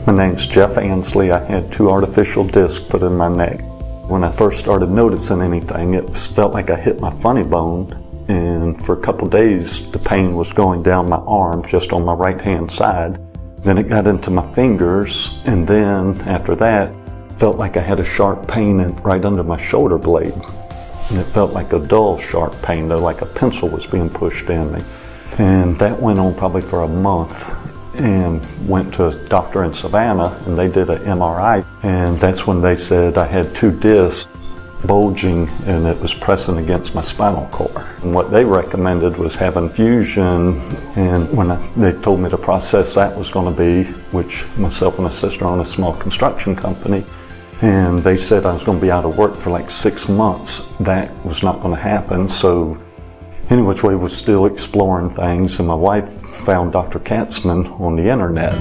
My name's Jeff Ansley. I had 2 artificial discs put in my neck. When I first started noticing anything, it felt like I hit my funny bone, and for a couple days the pain was going down my arm, just on my right hand side. Then it got into my fingers, and then after that felt like I had a sharp pain right under my shoulder blade. And it felt like a dull, sharp pain, though, like a pencil was being pushed in me. And that went on probably for a month. And went to a doctor in Savannah, and they did an MRI, and that's when they said I had 2 discs bulging and it was pressing against my spinal cord. And what they recommended was having fusion, and when they told me the process that was going to be, which myself and my sister own a small construction company, and they said I was going to be out of work for like 6 months. That was not going to happen, so any which way, was still exploring things, and my wife found Dr. Katzman on the internet.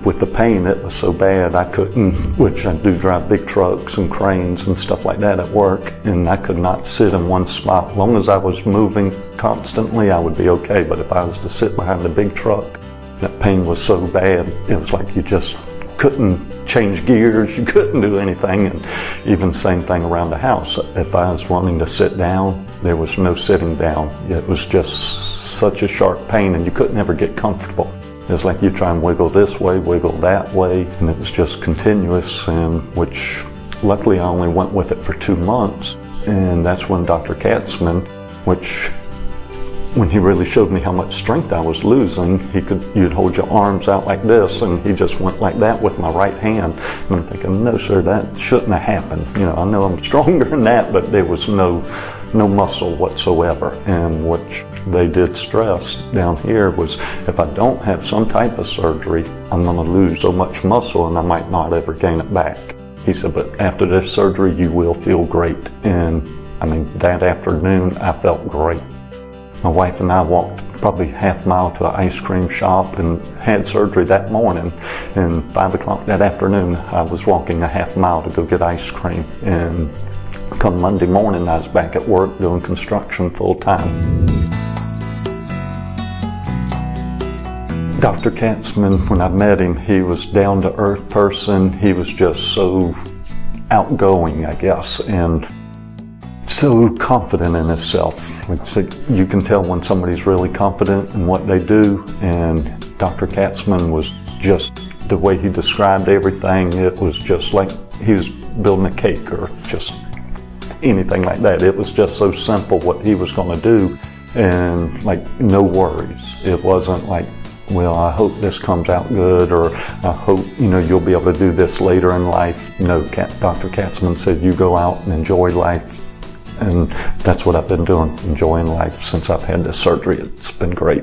With the pain, it was so bad I couldn't, which I do drive big trucks and cranes and stuff like that at work, and I could not sit in one spot. As long as I was moving constantly, I would be okay, but if I was to sit behind a big truck, that pain was so bad, it was like you just couldn't change gears, you couldn't do anything. And even same thing around the house. If I was wanting to sit down, there was no sitting down. It was just such a sharp pain, and you couldn't ever get comfortable. It was like you try and wiggle this way, wiggle that way, and it was just continuous, and which luckily I only went with it for 2 months. And that's when Dr. Katzman, when he really showed me how much strength I was losing, you'd hold your arms out like this, and he just went like that with my right hand. And I'm thinking, no sir, that shouldn't have happened. You know, I know I'm stronger than that, but there was no muscle whatsoever. And what they did stress down here was, if I don't have some type of surgery, I'm gonna lose so much muscle and I might not ever gain it back. He said, but after this surgery, you will feel great. And I mean, that afternoon, I felt great. My wife and I walked probably half mile to an ice cream shop and had surgery that morning. And 5 o'clock that afternoon, I was walking a half mile to go get ice cream. And come Monday morning, I was back at work doing construction full time. Dr. Katzman, when I met him, he was down to earth person. He was just so outgoing, I guess, and so confident in himself. You can tell when somebody's really confident in what they do, and Dr. Katzman was just, the way he described everything, it was just like he was building a cake or just anything like that. It was just so simple what he was going to do, and like no worries. It wasn't like, well, I hope this comes out good, or I hope, you'll be able to do this later in life. No, Dr. Katzman said, you go out and enjoy life. And that's what I've been doing, enjoying life since I've had this surgery. It's been great.